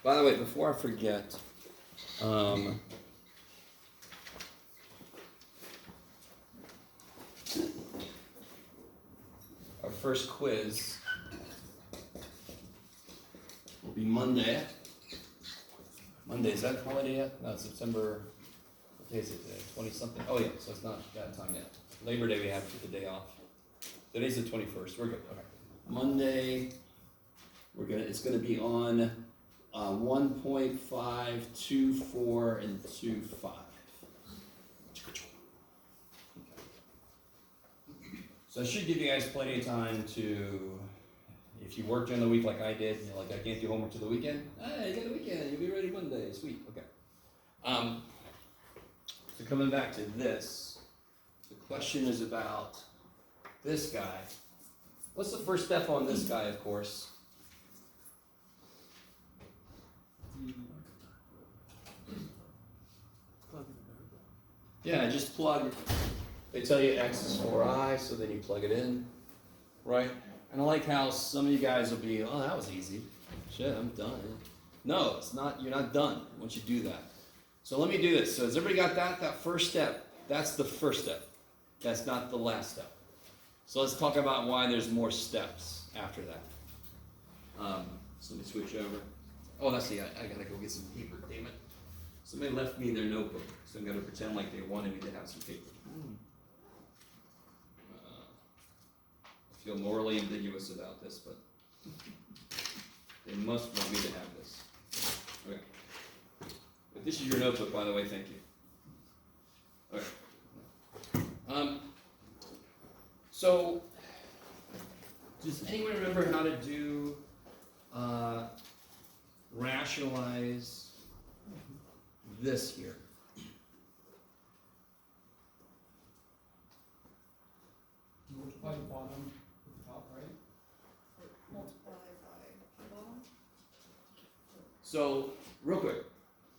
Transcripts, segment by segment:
By the way, before I forget, our first quiz will be Monday. Monday, is that holiday yet? No, it's September, what day is it today? 20-something? Oh yeah, so it's not that time yet. Labor Day we have to get the day off. Today's the 21st, we're good, okay. Monday, it's gonna be on 1.5, 2.4, and 2.5. So I should give you guys plenty of time to, if you work during the week like I did, like I can't do homework till the weekend. Hey, you got the weekend, you'll be ready Monday, sweet, okay. So coming back to this, the question is about this guy. What's the first step on this guy, of course? Yeah, just plug. They tell you X is 4i, so then you plug it in, right? And I like how some of you guys will be, oh, that was easy. Shit, I'm done. No, it's not. You're not done once you do that. So let me do this. So has everybody got that? That first step. That's the first step. That's not the last step. So let's talk about why there's more steps after that. So let me switch over. Oh, that's the, I gotta go get some paper, damn it. Somebody left me their notebook, so I'm gonna pretend like they wanted me to have some paper. I feel morally ambiguous about this, but they must want me to have this. Okay. But this is your notebook, by the way, thank you. Okay. So, does anyone remember how to do rationalize this here? Multiply the bottom with the top, right? Multiply by the bottom. So, real quick,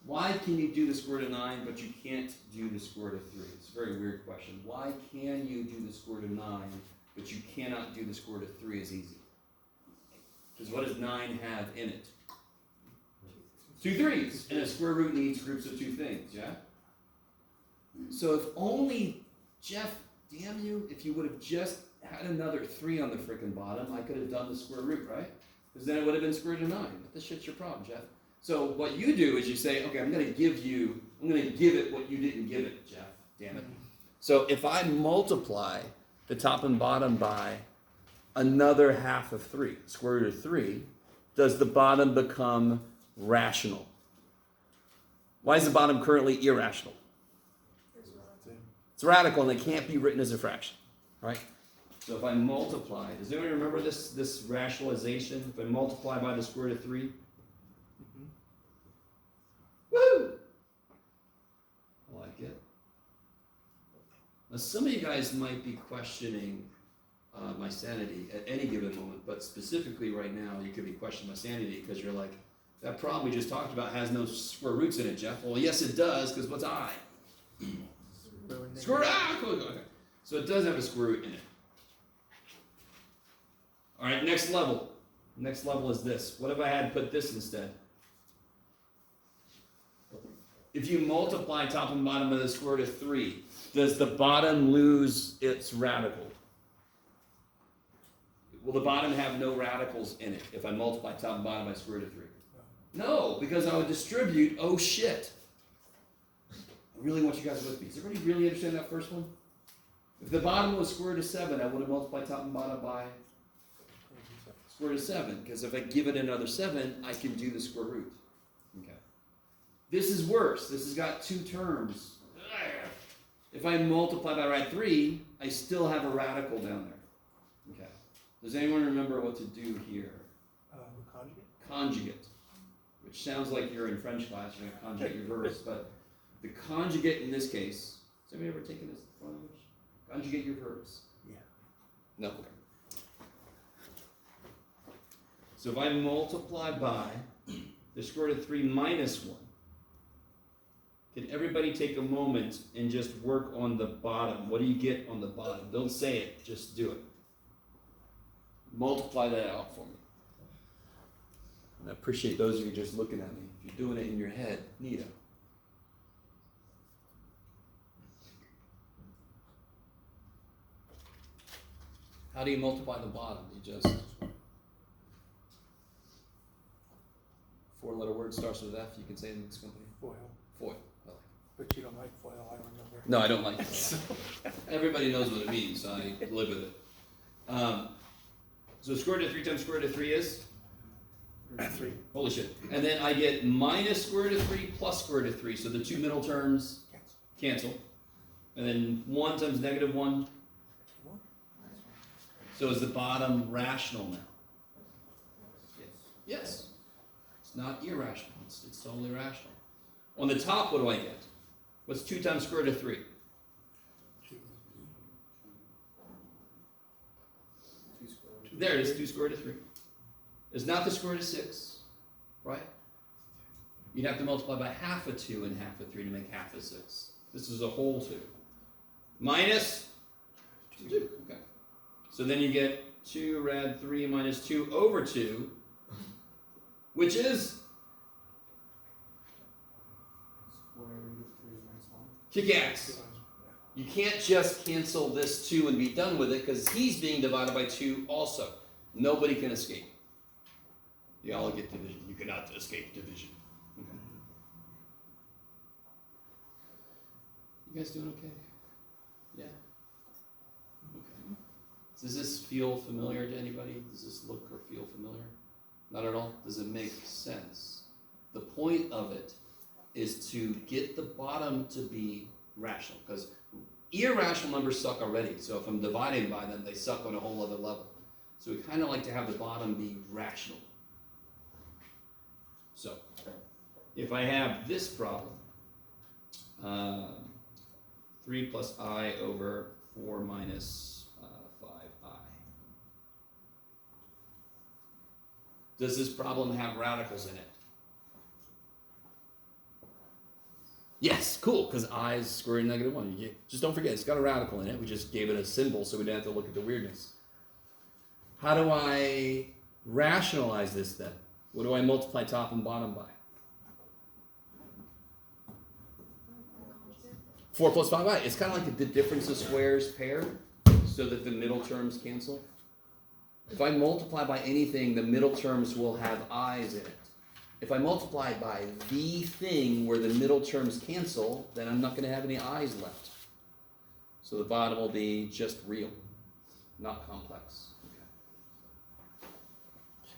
why can you do the square root of 9 but you can't do the square root of 3? It's a very weird question. Why can you do the square root of 9 but you cannot do the square root of 3 as easy? Because what does 9 have in it? 2 3's. And a square root needs groups of 2 things, yeah? So if only, Jeff, damn you, if you would have just had another 3 on the frickin' bottom, I could have done the square root, right? Because then it would have been square root of 9. But this shit's your problem, Jeff. So what you do is you say, okay, I'm going to give it what you didn't give it, Jeff. Damn it. So if I multiply the top and bottom by another half of 3, square root of 3, does the bottom become rational? Why is the bottom currently irrational? It's radical and it can't be written as a fraction, right? So if I multiply, does anyone remember this rationalization? If I multiply by the square root of 3, woo! I like it. Now some of you guys might be questioning my sanity at any given moment, but specifically right now you could be questioning my sanity because you're like, that problem we just talked about has no square roots in it, Jeff. Well, yes it does, because what's I? Square root, cool, okay. So it does have a square root in it. All right, next level. Next level is this. What if I had put this instead? If you multiply top and bottom of the square root of 3, does the bottom lose its radical? Will the bottom have no radicals in it if I multiply top and bottom by square root of 3? No, because I would distribute, oh shit. I really want you guys with me. Does everybody really understand that first one? If the bottom was square root of 7, I would have multiplied top and bottom by square root of 7, because if I give it another 7, I can do the square root. Okay. This is worse. This has got 2 terms. If I multiply by 3, I still have a radical down there. Okay. Does anyone remember what to do here? Conjugate? Conjugate. Which sounds like you're in French class, you're going to conjugate your verbs, but the conjugate in this case, has anybody ever taken this language? Conjugate your verbs. Yeah. No, okay. So if I multiply by the square root of 3 minus 1, can everybody take a moment and just work on the bottom? What do you get on the bottom? Don't say it, just do it. Multiply that out for me. And I appreciate those of you just looking at me. If you're doing it in your head, neato. How do you multiply the bottom? You just 4-letter word starts with F. You can say it in this company. Foil. Foil. I like But you don't like foil, I remember. it. No, I don't like it. Everybody knows what it means, so I live with it. So square root of 3 times square root of 3 is? 3. Holy shit. And then I get minus square root of 3 plus square root of 3. So the two middle terms cancel. And then 1 times negative 1. So is the bottom rational now? Yes. It's not irrational. It's totally rational. On the top, what do I get? What's 2 times square root of 3? 2. There it is, 2 square root of 3. It's not the square root of 6, right? You'd have to multiply by half of 2 and half of 3 to make half of 6. This is a whole 2. Minus 2. Okay. So then you get 2 rad 3 minus 2 over 2, which is Square root of 3 minus 1. kick-ass. You can't just cancel this 2 and be done with it because he's being divided by 2 also. Nobody can escape. You all get division. You cannot escape division. Okay. You guys doing okay? Yeah? Okay. Does this feel familiar to anybody? Does this look or feel familiar? Not at all? Does it make sense? The point of it is to get the bottom to be rational, because irrational numbers suck already. So if I'm dividing by them, they suck on a whole other level. So we kind of like to have the bottom be rational. So if I have this problem, 3 plus I over 4 minus 5I. Does this problem have radicals in it? Yes, cool, because I is square root of negative 1. Just don't forget, it's got a radical in it. We just gave it a symbol so we didn't have to look at the weirdness. How do I rationalize this then? What do I multiply top and bottom by? 4 plus 5i. It's kind of like the difference of squares paired so that the middle terms cancel. If I multiply by anything, the middle terms will have i's in it. If I multiply by the thing where the middle terms cancel, then I'm not going to have any i's left. So the bottom will be just real, not complex.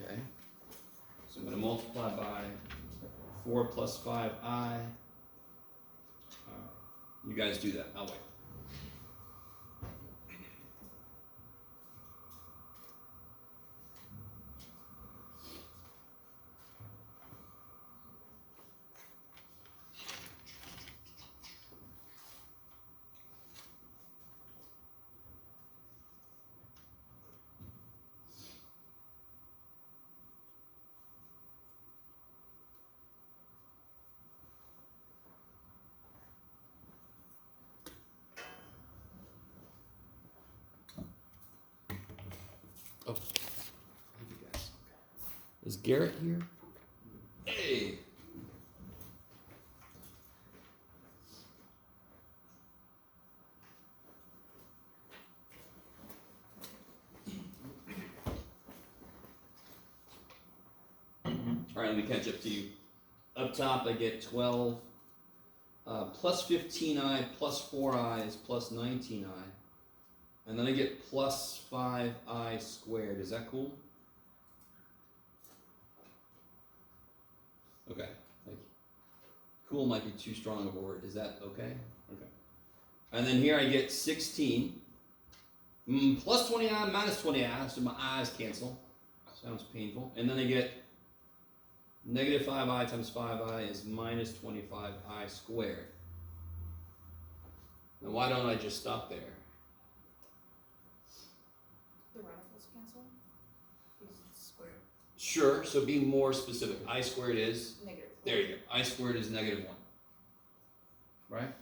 Okay. So I'm going to multiply by 4 plus 5i. You guys do that. I'll wait. Oh, thank you guys. Okay. Is Garrett here? Hey. All right, let me catch up to you. Up top, I get 12 plus 15i plus 4i is plus 19i. And then I get plus 5i squared. Is that cool? Okay, thank you. Cool might be too strong of a word. Is that okay? Okay. And then here I get 16 plus 20i minus 20i, so my i's cancel. Sounds painful. And then I get negative 5i times 5i is minus 25i squared. Now why don't I just stop there? The radicals cancel? Because it's squared. Sure, so be more specific. I squared is? Negative. There you go. I squared is negative 1. Right?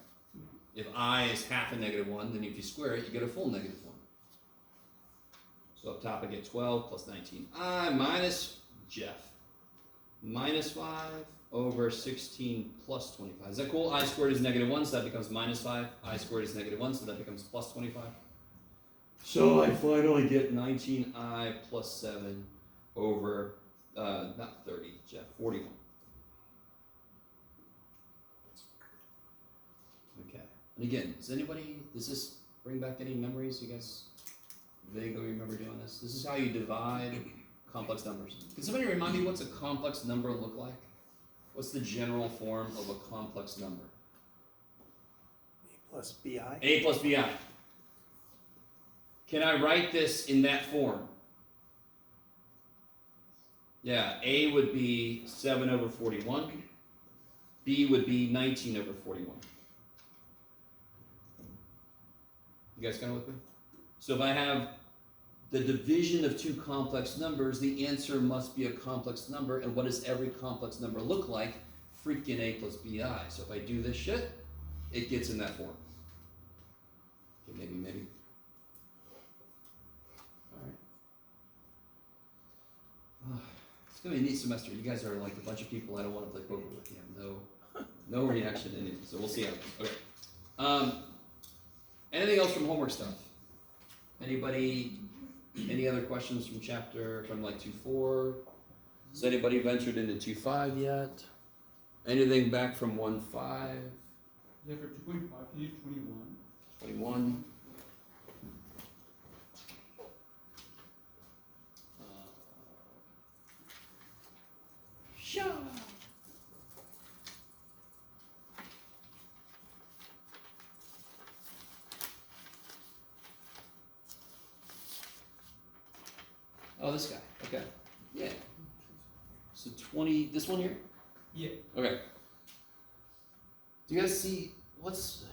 If I is half a negative 1, then if you square it, you get a full negative 1. So up top I get 12 plus 19i minus Jeff. minus 5 over 16 plus 25. Is that cool? I squared is negative 1, so that becomes minus 5. I squared is negative 1, so that becomes plus 25. So I finally get 19i plus 7 over, not 30, Jeff, 41. Okay. And again, does this bring back any memories? You guys vaguely remember doing this? This is how you divide complex numbers. Can somebody remind me what's a complex number look like? What's the general form of a complex number? A plus bi. A plus bi. Can I write this in that form? Yeah, A would be 7 over 41. B would be 19 over 41. You guys kind of with me? So if I have the division of two complex numbers, the answer must be a complex number. And what does every complex number look like? Freaking A plus bi. So if I do this shit, it gets in that form. Okay, maybe. Alright. It's going to be a neat semester. You guys are like a bunch of people I don't want to play poker with. You have no reaction to anything. So we'll see how it goes. Okay. Anything else from homework stuff? Anybody? Any other questions from like 2.4? Has anybody ventured into 2.5 yet? Anything back from 1.5? Yeah, for 2.5, can you do 21? 21. Sure. Oh, this guy. Okay. Yeah. So 20. This one here. Yeah. Okay. Do you guys see what's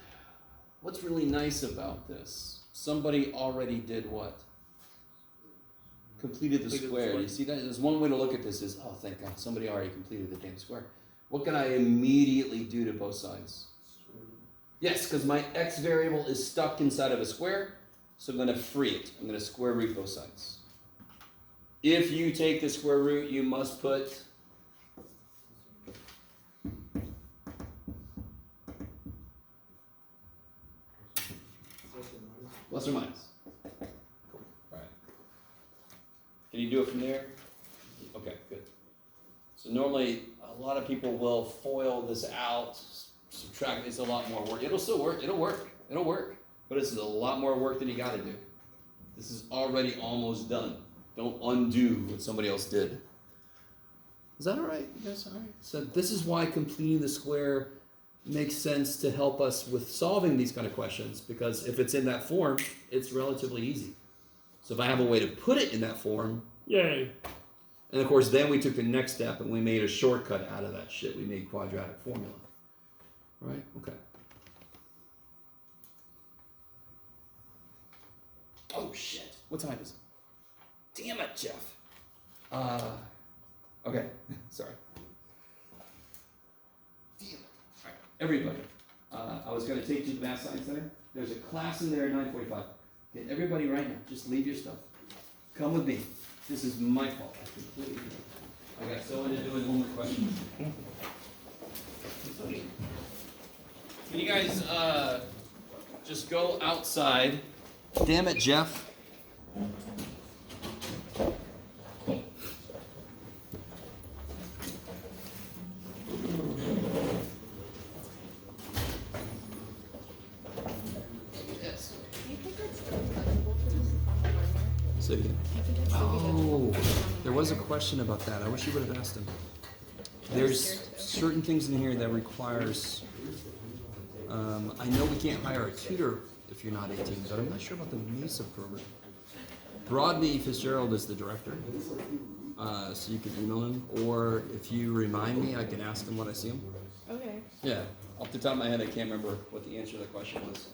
really nice about this? Somebody already did what? Completed the square. Do you see that? There's one way to look at this is, oh, thank God, somebody already completed the damn square. What can I immediately do to both sides? Yes, because my x variable is stuck inside of a square, so I'm going to free it. I'm going to square root both sides. If you take the square root, you must put plus or minus. Cool. All right. Can you do it from there? Okay, good. So normally, a lot of people will FOIL this out, subtract. It's a lot more work. It'll still work. It'll work. But it's a lot more work than you got to do. This is already almost done. Don't undo what somebody else did. Is that all right? You guys all right? So this is why completing the square makes sense to help us with solving these kind of questions, because if it's in that form, it's relatively easy. So if I have a way to put it in that form, yay. And of course, then we took the next step and we made a shortcut out of that shit. We made quadratic formula. Right? Okay. Oh shit. What time is it? Damn it, Jeff. Okay. Sorry. Damn it. All right. Everybody. I was going to take you to the Math Science Center. There's a class in there at 9:45. Get everybody right now. Just leave your stuff. Come with me. This is my fault. I got so into doing homework questions. Can you guys just go outside? Damn it, Jeff. Yes. So, oh, there was a question about that. I wish you would have asked him. There's certain things in here that requires. I know we can't hire a tutor if you're not 18, but I'm not sure about the MESA program. Rodney Fitzgerald is the director, so you can email him, or if you remind me, I can ask him when I see him. Okay. Yeah, off the top of my head, I can't remember what the answer to the question was.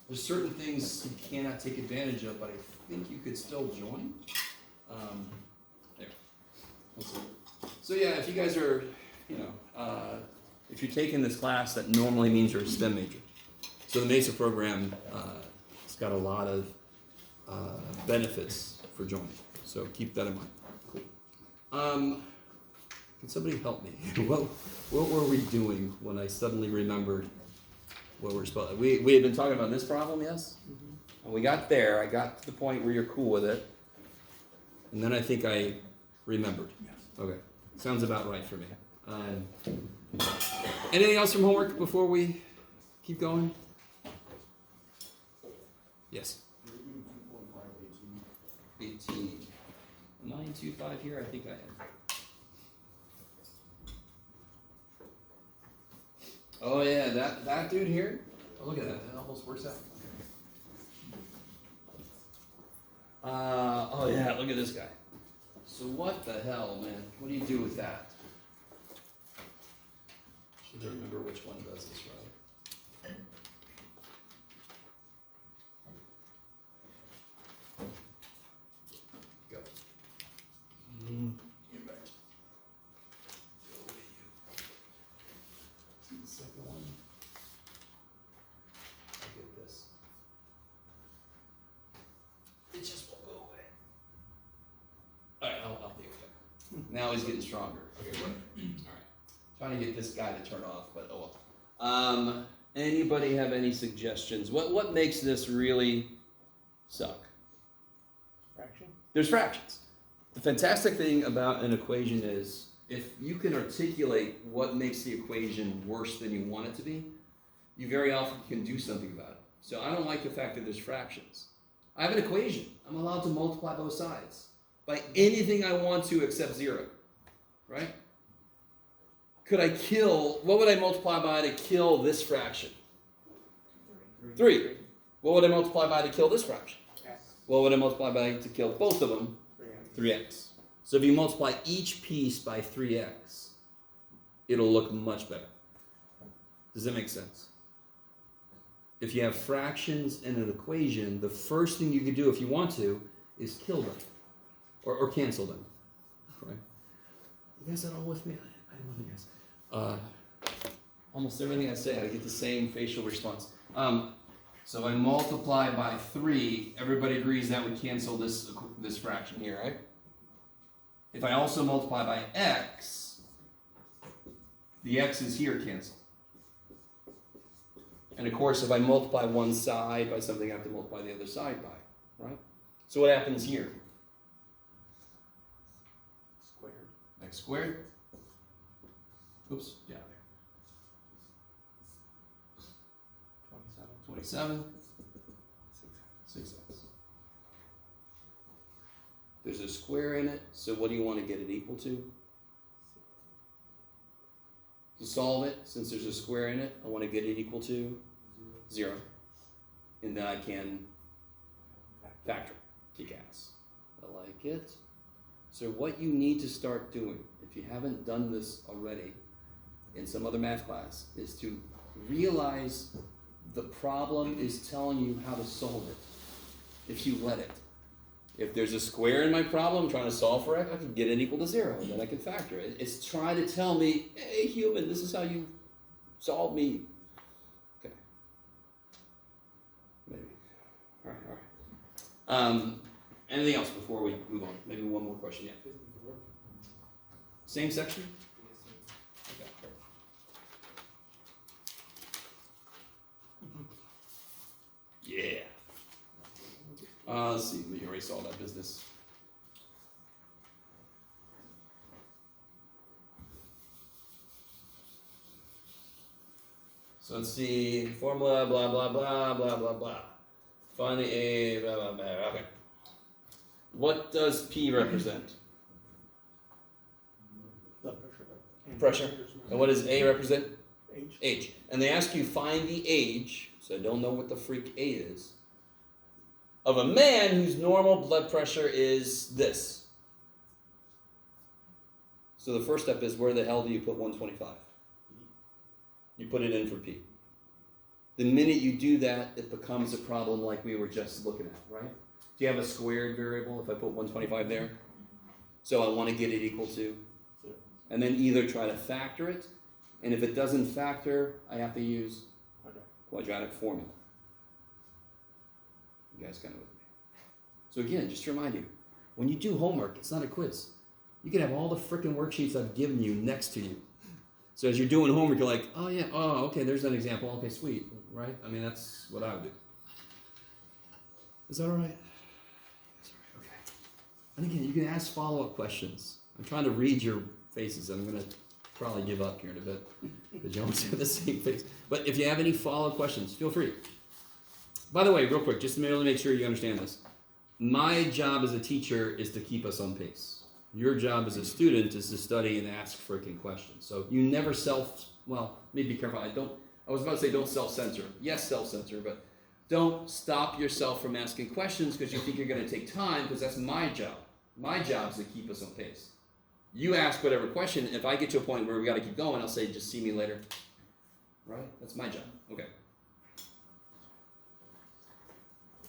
There's certain things you cannot take advantage of, but I think you could still join. There. We'll see. So yeah, if you guys are, if you're taking this class, that normally means you're a STEM major. So the MESA program, it's got a lot of benefits for joining. So keep that in mind. Cool. Can somebody help me? What were we doing when I suddenly remembered what we're supposed to? We had been talking about this problem, yes? And we got there. I got to the point where you're cool with it. And then I think I remembered. Yes. Okay. Sounds about right for me. Anything else from homework before we keep going? Yes. 18. 925 here, I think I am. Oh yeah, that dude here. Oh, look at that. That almost works out. Oh yeah, look at this guy. So what the hell, man? What do you do with that? Should I remember which one does this, right? Go. Get back. Go away, you. See the second one? I get this. It just won't go away. Alright, I'll be okay. Now he's getting stronger. Okay, good. Alright. Trying to get this guy to turn off, but oh well. Anybody have any suggestions? What makes this really suck? Fraction? There's fractions. The fantastic thing about an equation is if you can articulate what makes the equation worse than you want it to be, you very often can do something about it. So I don't like the fact that there's fractions. I have an equation. I'm allowed to multiply both sides by anything I want to except 0, right? Could I kill, what would I multiply by to kill this fraction? 3. What would I multiply by to kill this fraction? X. What would I multiply by to kill both of them? 3x. So if you multiply each piece by 3x, it'll look much better. Does that make sense? If you have fractions in an equation, the first thing you can do if you want to is kill them or cancel them. Right? You guys are all with me? I love you guys. Almost everything I say, I get the same facial response. So if I multiply by 3, everybody agrees that would cancel this fraction here, right? If I also multiply by x, the x's here cancel. And of course, if I multiply one side by something, I have to multiply the other side by, right? So what happens here? Squared. X squared. Oops, yeah, there. 27. 6x. There's a square in it, so what do you want to get it equal to? To solve it, since there's a square in it, I want to get it equal to 0. And then I can factor. Kick ass. I like it. So what you need to start doing, if you haven't done this already in some other math class, is to realize the problem is telling you how to solve it, if you let it. If there's a square in my problem I'm trying to solve for x, I can get it equal to 0, and then I can factor it. It's trying to tell me, hey human, this is how you solve me. Okay. Maybe. Alright. Anything else before we move on? Maybe one more question, yeah. 54. Same section? Yeah. Let's see, we erase all that business. So let's see, formula, blah, blah, blah, blah, blah, blah. Find the A, blah, blah, blah, okay. What does P represent? Blood Pressure. And what does A represent? H. H. And they ask you find the age, so I don't know what the freak A is, of a man whose normal blood pressure is this. So the first step is, where the hell do you put 125? You put it in for P. The minute you do that, it becomes a problem like we were just looking at, right? Do you have a squared variable if I put 125 there? So I want to get it equal to 0. and then either try to factor it, and if it doesn't factor, I have to use quadratic formula. You guys kind of with me? So again, just to remind you, when you do homework, it's not a quiz. You can have all the freaking worksheets I've given you next to you. So as you're doing homework, you're like, oh yeah, oh, okay, there's an example. Okay, sweet, right? I mean, that's what I would do. Is that all right? That's all right, okay. And again, you can ask follow-up questions. I'm trying to read your faces. I'm going to probably give up here in a bit because you always have the same face. But if you have any follow-up questions, feel free. By the way, real quick, just to really make sure you understand this. My job as a teacher is to keep us on pace. Your job as a student is to study and ask freaking questions. So you never maybe be careful. I was about to say don't self-censor. Yes, self-censor, but don't stop yourself from asking questions because you think you're going to take time, because that's my job. My job is to keep us on pace. You ask whatever question. If I get to a point where we got to keep going, I'll say, just see me later. Right? That's my job. Okay.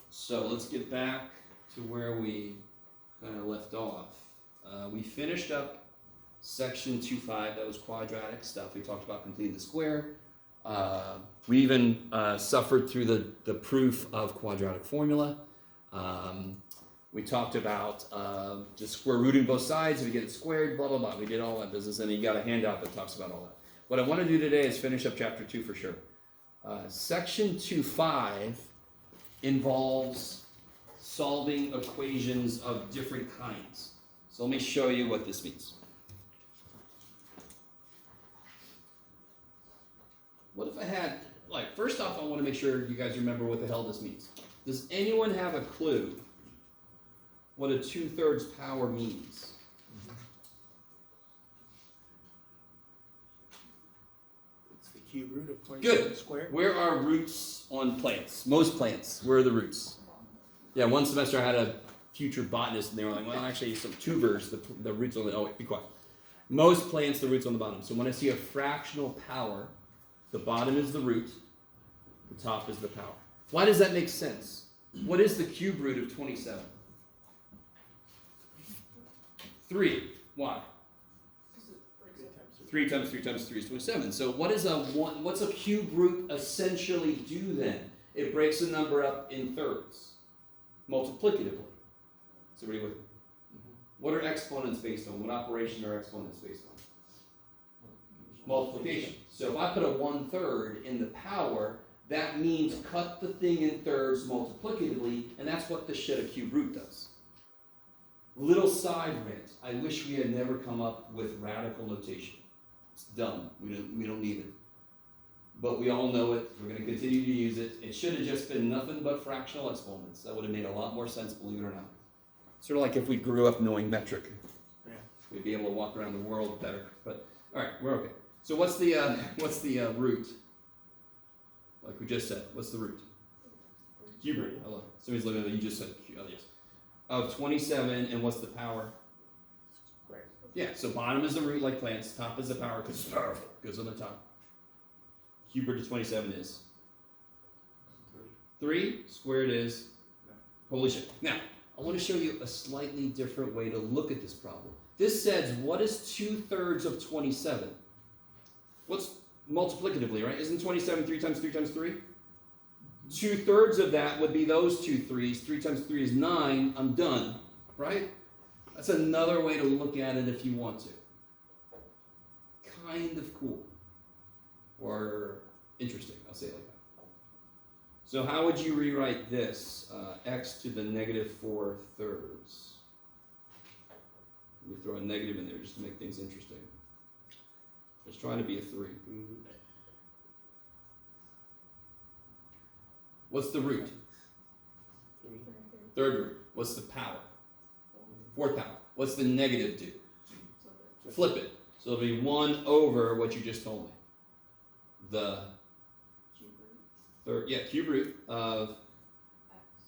So let's get back to where we kind of left off. We finished up section 2.5. That was quadratic stuff. We talked about completing the square. We even suffered through the proof of quadratic formula. We talked about just square rooting both sides. If you get it squared, blah, blah, blah. We did all that business, and you got a handout that talks about all that. What I want to do today is finish up chapter 2 for sure. Section 2.5 involves solving equations of different kinds. So let me show you what this means. What if I had, first off, I want to make sure you guys remember what the hell this means. Does anyone have a clue what a 2/3 power means? It's the cube root of 27 Good. squared. Where are roots on plants? Most plants. Where are the roots? Yeah, one semester I had a future botanist, and they were like, well, actually, some tubers, the roots on the, oh, wait, be quiet. Most plants, the roots on the bottom. So when I see a fractional power, the bottom is the root, the top is the power. Why does that make sense? What is the cube root of 27? 3. Why? 3 times 3 times 3 is 27. So what's a cube root essentially do then? It breaks the number up in thirds, multiplicatively. Is everybody with me? What are exponents based on? What operation are exponents based on? Multiplication. So if I put a 1/3 in the power, that means cut the thing in thirds multiplicatively, and that's what the shit a cube root does. Little side rant. I wish we had never come up with radical notation. It's dumb. We don't need it. But we all know it. We're going to continue to use it. It should have just been nothing but fractional exponents. That would have made a lot more sense, believe it or not. Sort of like if we grew up knowing metric. Yeah. We'd be able to walk around the world better. But all right, we're okay. So what's the root? Like we just said, what's the root? Cube root. I love it. Somebody's looking at it. You just said yes. Of 27, and what's the power? Squared. Yeah. So bottom is the root, like plants. Top is the power because it's powerful. Goes on the top. Cube root of 27 is 3 squared is holy shit. Now I want to show you a slightly different way to look at this problem. This says, what is 2/3 of 27? What's multiplicatively, right? Isn't 27 3 times 3 times 3? 2/3 of that would be those 2 3s. 3 times 3 is 9. I'm done, right? That's another way to look at it if you want to. Kind of cool. Or interesting, I'll say it like that. So how would you rewrite this? X to the -4 thirds. Let me throw a negative in there just to make things interesting. It's trying to be a 3. What's the root? 3. Third root. What's the power? Fourth power. What's the negative do? Flip it. So it'll be 1 over what you just told me. The cube root of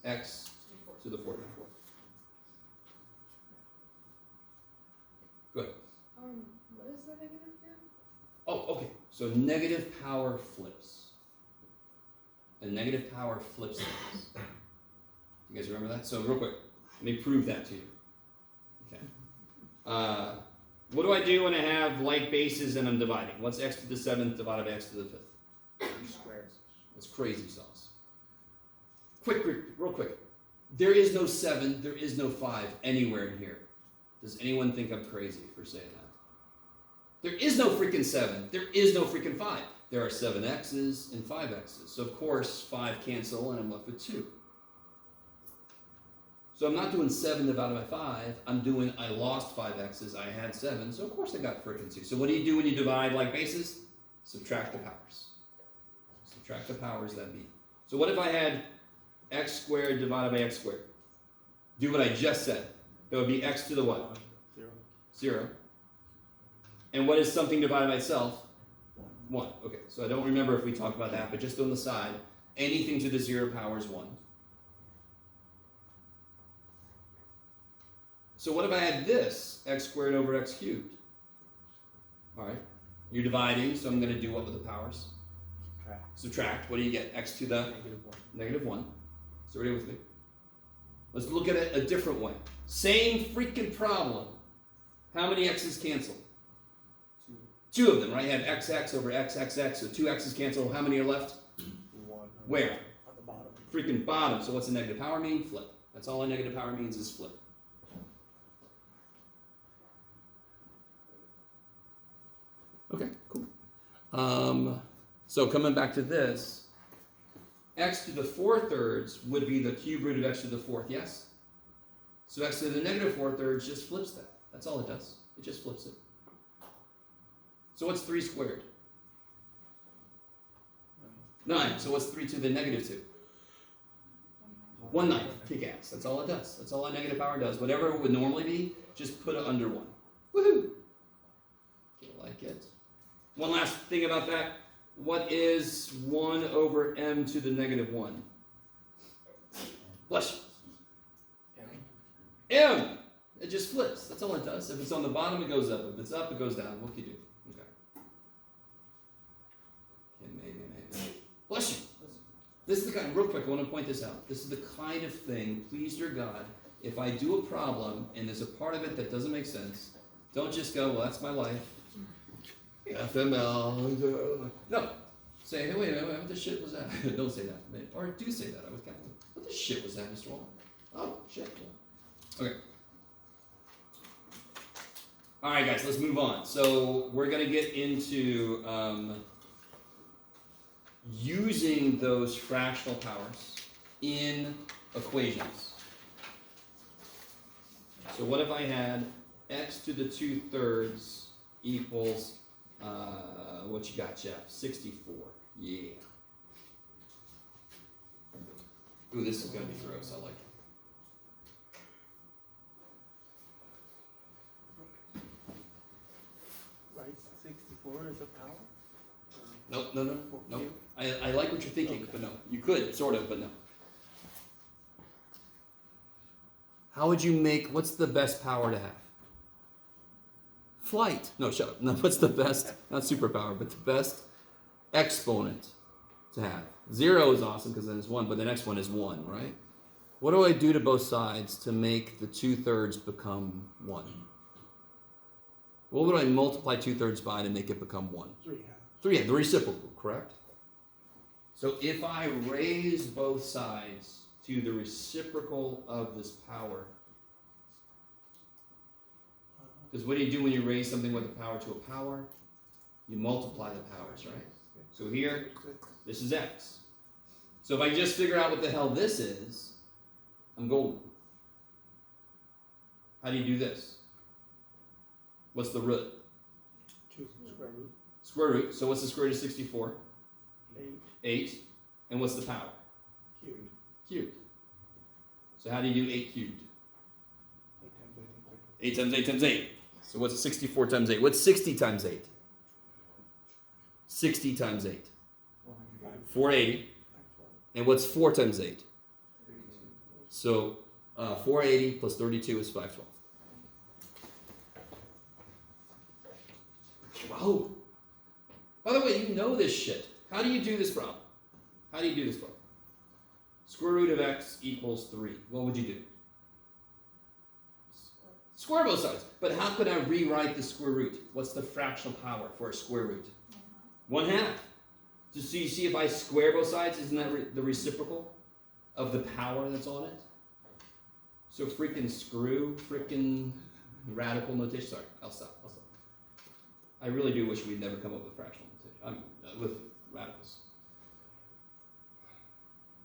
x to the 4th. Good. What does the negative do? Oh, okay. So negative power flips. The negative power flips things. You guys remember that? So real quick, let me prove that to you. Okay. What do I do when I have like bases and I'm dividing? What's x to the 7th divided by x to the 5th? 3 squares. That's crazy sauce. Quick, real quick. There is no 7, there is no 5 anywhere in here. Does anyone think I'm crazy for saying that? There is no freaking 7. There is no freaking 5. There are 7 x's and 5 x's. So of course 5 cancel and I'm left with 2. So I'm not doing 7 divided by 5. I'm doing, I lost 5 x's. I had 7. So of course I got freaking 2. So what do you do when you divide like bases? Subtract the powers. Subtract the powers that be. So what if I had x squared divided by x squared? Do what I just said. That would be x to the what? 0. 0. And what is something divided by itself? 1. Okay, so I don't remember if we talked about that, but just on the side, anything to the 0 power is 1. So what if I had this, x squared over x cubed? All right, you're dividing, so I'm going to do what with the powers? Subtract. What do you get? X to the? Negative 1. So are you with me? Let's look at it a different way. Same freaking problem. How many x's cancel? 2 of them, right? You have xx over xxx, so 2 x's cancel. How many are left? 1. Where? On the bottom. Freaking bottom. So what's a negative power mean? Flip. That's all a negative power means is flip. Okay, cool. So coming back to this, x to the 4/3 would be the cube root of x to the 4th, yes? So x to the negative 4/3 just flips that. That's all it does. It just flips it. So what's 3 squared? 9. So what's 3 to the negative 2? 1/9. Kick ass. That's all it does. That's all a negative power does. Whatever it would normally be, just put it under 1. Woohoo! You like it? One last thing about that. What is 1 over m to the negative 1? Bless you. M! It just flips. That's all it does. If it's on the bottom, it goes up. If it's up, it goes down. What can you do? Okay. Maybe. Bless you. This is the kind, real quick, I want to point this out. This is the kind of thing, please dear God, if I do a problem and there's a part of it that doesn't make sense, don't just go, well, that's my life. FML. No. Say, hey, wait a minute, what the shit was that? Don't say that. Or do say that. I was kind of, what the shit was that, Mr. Wall? Oh, shit. Okay. All right, guys, let's move on. So we're going to get into using those fractional powers in equations. So what if I had x to the 2/3 equals, what you got, Jeff? 64. Yeah. Ooh, this is going to be gross. I like it. Right, 64 is a power? No. I like what you're thinking, but no. You could, sort of, but no. How would you make, what's the best power to have? Flight. No, shut up. No, what's the best, not superpower, but the best exponent to have? 0 is awesome because then it's 1, but the next one is 1, right? What do I do to both sides to make the 2/3 become 1? What would I multiply 2/3 by to make it become 1? 3 halves. 3, the reciprocal, correct? So if I raise both sides to the reciprocal of this power, because what do you do when you raise something with a power to a power? You multiply the powers, right? So here, this is x. So if I just figure out what the hell this is, I'm golden. How do you do this? What's the root? 2 square root. Square root. So what's the square root of 64? 8 8. And what's the power? cubed. Cubed. So how do you do 8 cubed? 8 times 8 8 times 8 times 8. So what's 64 times 8? What's 60 times 8? 60 times 8. 480. And what's 4 times 8? So 480 plus 32 is 512. Wow. By the way, you know this shit. How do you do this problem? Square root of x equals 3. What would you do? Square both sides. But how could I rewrite the square root? What's the fractional power for a square root? 1/2. So you see if I square both sides, isn't that the reciprocal of the power that's on it? So freaking screw, freaking Radical notation. Sorry, I'll stop. I really do wish we'd never come up with fractional notation. With radicals.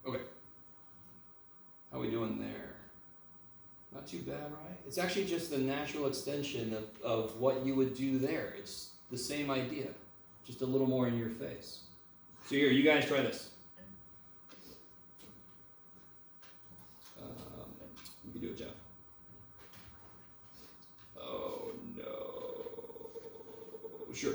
Okay. How are we doing there? Not too bad, right? It's actually just the natural extension of what you would do there. It's the same idea, just a little more in your face. So here, you guys try this. You can do it, Jeff. Oh no. Sure.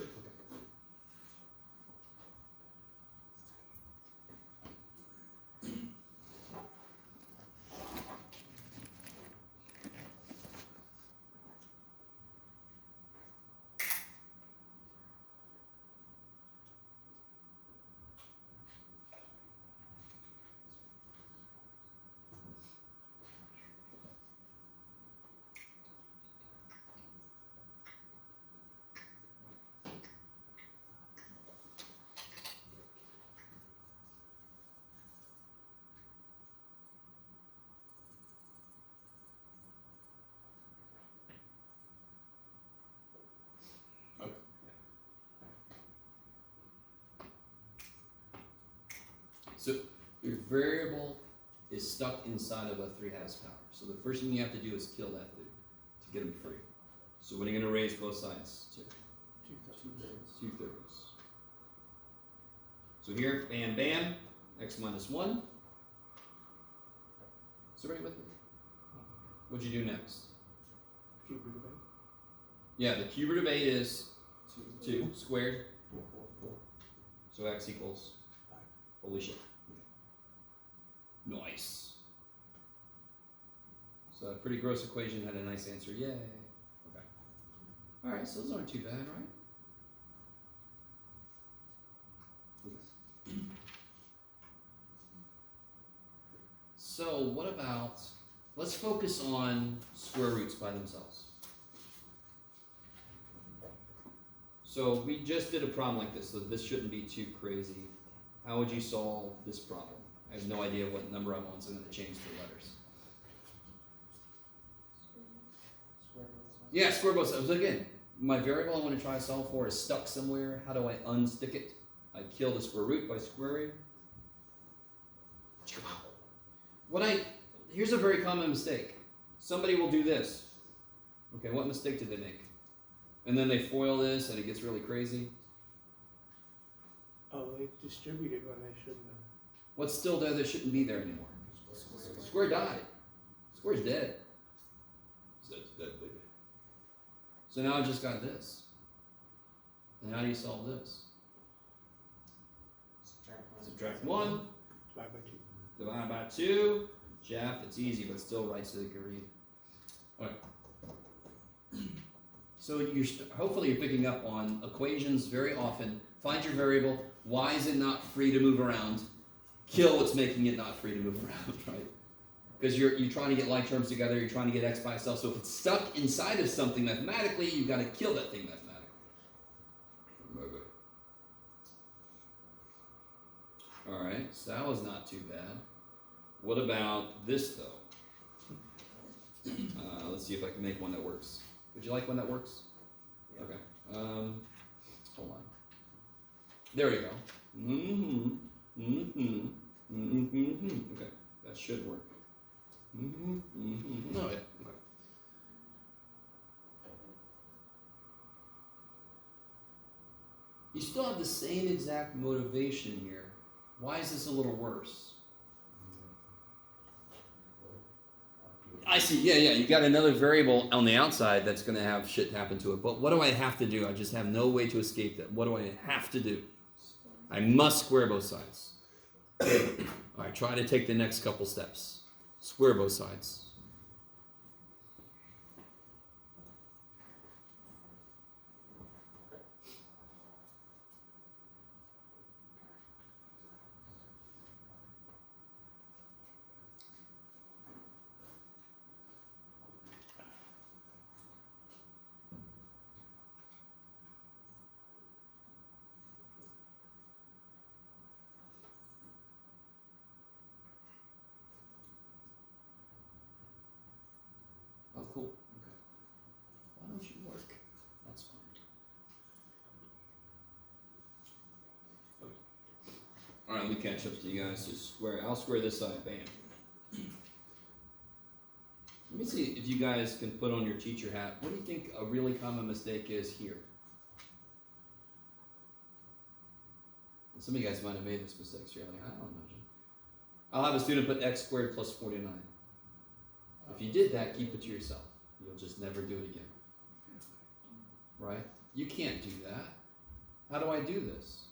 So your variable is stuck inside of a 3 has power. So the first thing you have to do is kill that dude to get him free. So what are you going to raise both sides to? 2/3. So here, bam, bam, x minus 1. Is everybody with me? What'd you do next? Cube root of 8. Yeah, the cube root of 8 is 2 squared. 4. So x equals 5. holy shit. Nice. So a pretty gross equation had a nice answer. Yay. Okay. All right, so those aren't too bad, right? Okay. So what about, let's focus on square roots by themselves. So we just did a problem like this, so this shouldn't be too crazy. How would you solve this problem? I have no idea what number I want, so I'm going to change the letters. Yeah, square both sides. Again, my variable I want to try to solve for is stuck somewhere. How do I unstick it? I kill the square root by squaring. Here's a very common mistake. Somebody will do this. Okay, what mistake did they make? And then they foil this and it gets really crazy. Oh, they distributed when they shouldn't have. What's still there that shouldn't be there anymore? Square died. Square's dead. So now I've just got this. And how do you solve this? Subtract 1. Divide by 2. Divide by 2. Jeff, it's easy, but still right so they can read. Okay. So hopefully you're picking up on equations very often. Find your variable. Why is it not free to move around? Kill what's making it not free to move around, right? Because you're trying to get like terms together, you're trying to get x by itself. So if it's stuck inside of something mathematically, you've got to kill that thing mathematically. All right, so that was not too bad. What about this, though? Let's see if I can make one that works. Would you like one that works? Okay. Hold on. There you go. Okay, that should work. No, yeah. Okay. You still have the same exact motivation here. Why is this a little worse? I see, yeah, you got another variable on the outside that's going to have shit happen to it. But what do I have to do? I just have no way to escape that. What do I have to do? I must square both sides. All right, try to take the next couple steps. Square both sides. probably catch up to you guys. Just square. I'll square this side. Bam. Let me see if you guys can put on your teacher hat. What do you think a really common mistake is here? Some of you guys might have made this mistake. So you're like, I don't know, Jim. I'll have a student put x squared plus 49. If you did that, keep it to yourself. You'll just never do it again. Right? You can't do that. How do I do this?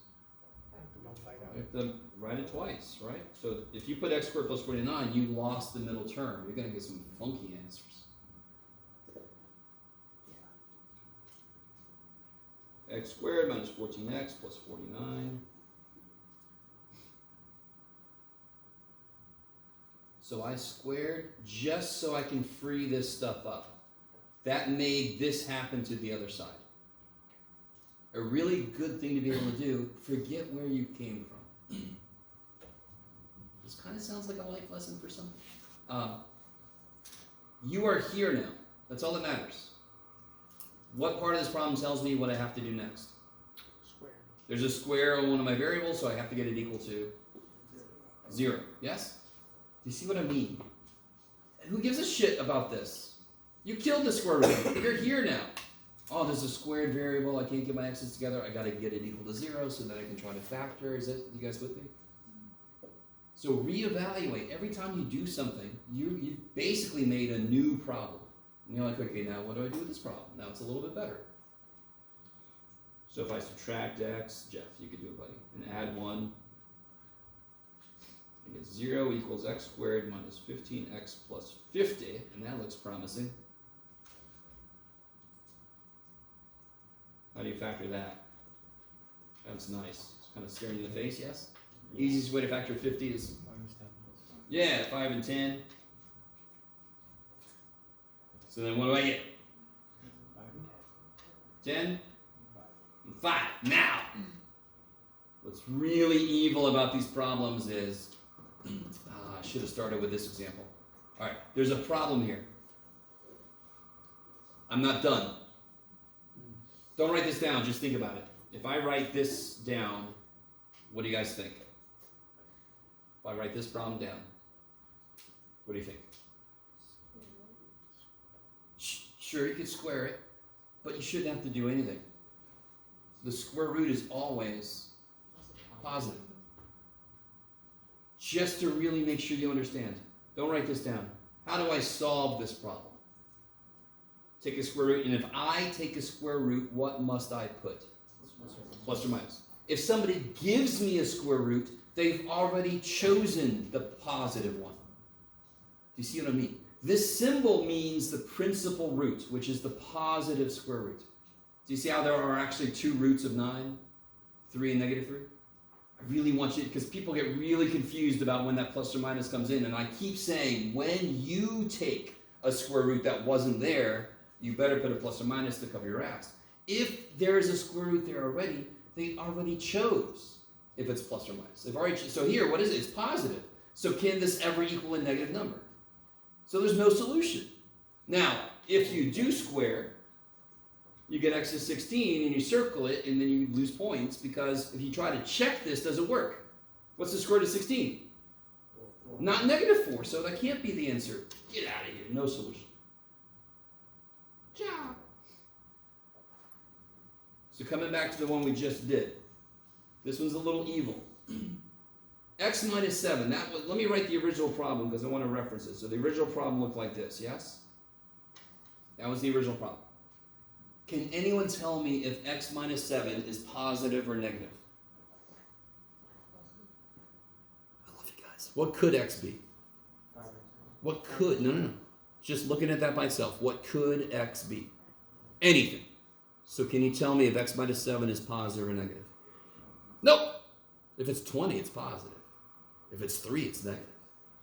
I have to write it twice, right? So if you put x squared plus 49, you lost the middle term. You're going to get some funky answers. X squared minus 14x plus 49. So I squared just so I can free this stuff up. That made this happen to the other side. A really good thing to be able to do, forget where you came from. This kind of sounds like a life lesson for some. You are here now. That's all that matters. What part of this problem tells me what I have to do next? Square. There's a square on one of my variables, so I have to get it equal to 0. Yes? Do you see what I mean? Who gives a shit about this? You killed the square root. You're here now. Oh, there's a squared variable. I can't get my x's together. I got to get it equal to 0 so that I can try to factor. Is that you guys with me? So reevaluate. Every time you do something, you've basically made a new problem. And you're like, okay, now what do I do with this problem? Now it's a little bit better. So if I subtract x, Jeff, you could do it, buddy, and add 1, I get 0 equals x squared minus 15x plus 50, and that looks promising. How do you factor that? That's nice. It's kind of staring you in the face, yes? Easiest way to factor 50 is, yeah, 5 and 10. So then what do I get? 10 and 5. Now, what's really evil about these problems is, I should have started with this example. All right, there's a problem here. I'm not done. Don't write this down, just think about it. If I write this down, what do you guys think? If I write this problem down, what do you think? Sure, you could square it, but you shouldn't have to do anything. The square root is always positive. Just to really make sure you understand. Don't write this down. How do I solve this problem? Take a square root, and if I take a square root, what must I put? Plus or minus. If somebody gives me a square root, they've already chosen the positive one. Do you see what I mean? This symbol means the principal root, which is the positive square root. Do you see how there are actually 2 roots of 9? 3 and negative 3? I really want you, because people get really confused about when that plus or minus comes in, and I keep saying, when you take a square root that wasn't there, you better put a plus or minus to cover your ass. If there is a square root there already, they already chose if it's plus or minus. They've already so here, what is it? It's positive. So can this ever equal a negative number? So there's no solution. Now, if you do square, you get x to 16 and you circle it and then you lose points because if you try to check this, does it work? What's the square root of 16? Not negative 4, so that can't be the answer. Get out of here. No solution. Ciao. So coming back to the one we just did. This one's a little evil. X minus 7. Let me write the original problem because I want to reference it. So the original problem looked like this, yes? That was the original problem. Can anyone tell me if x minus 7 is positive or negative? I love you guys. What could x be? What could? No. Just looking at that by itself. What could x be? Anything. So can you tell me if x minus 7 is positive or negative? Nope. If it's 20, it's positive. If it's 3, it's negative.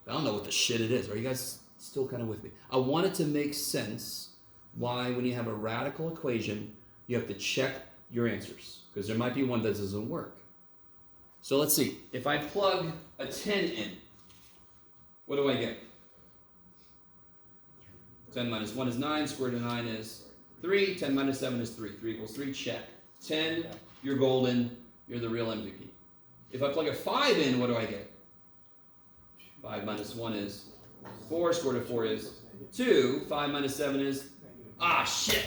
I don't know what the shit it is. Are you guys still kind of with me? I want it to make sense why when you have a radical equation, you have to check your answers. Because there might be one that doesn't work. So let's see. If I plug a 10 in, what do I get? 10 minus 1 is 9. Square root of 9 is 3. 10 minus 7 is 3. 3 equals 3. Check. 10, you're golden. You're the real MVP. If I plug a 5 in, what do I get? 5 minus 1 is 4. Square root of 4 is 2. 5 minus 7 is, shit.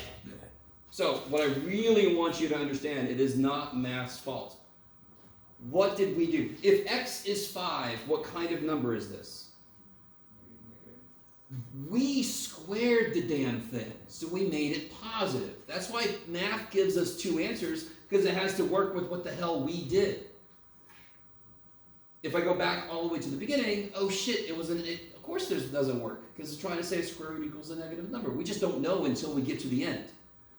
So what I really want you to understand, it is not math's fault. What did we do? If x is 5, what kind of number is this? We squared the damn thing, so we made it positive. That's why math gives us 2 answers, because it has to work with what the hell we did. If I go back all the way to the beginning, oh shit, of course this doesn't work, because it's trying to say a square root equals a negative number. We just don't know until we get to the end.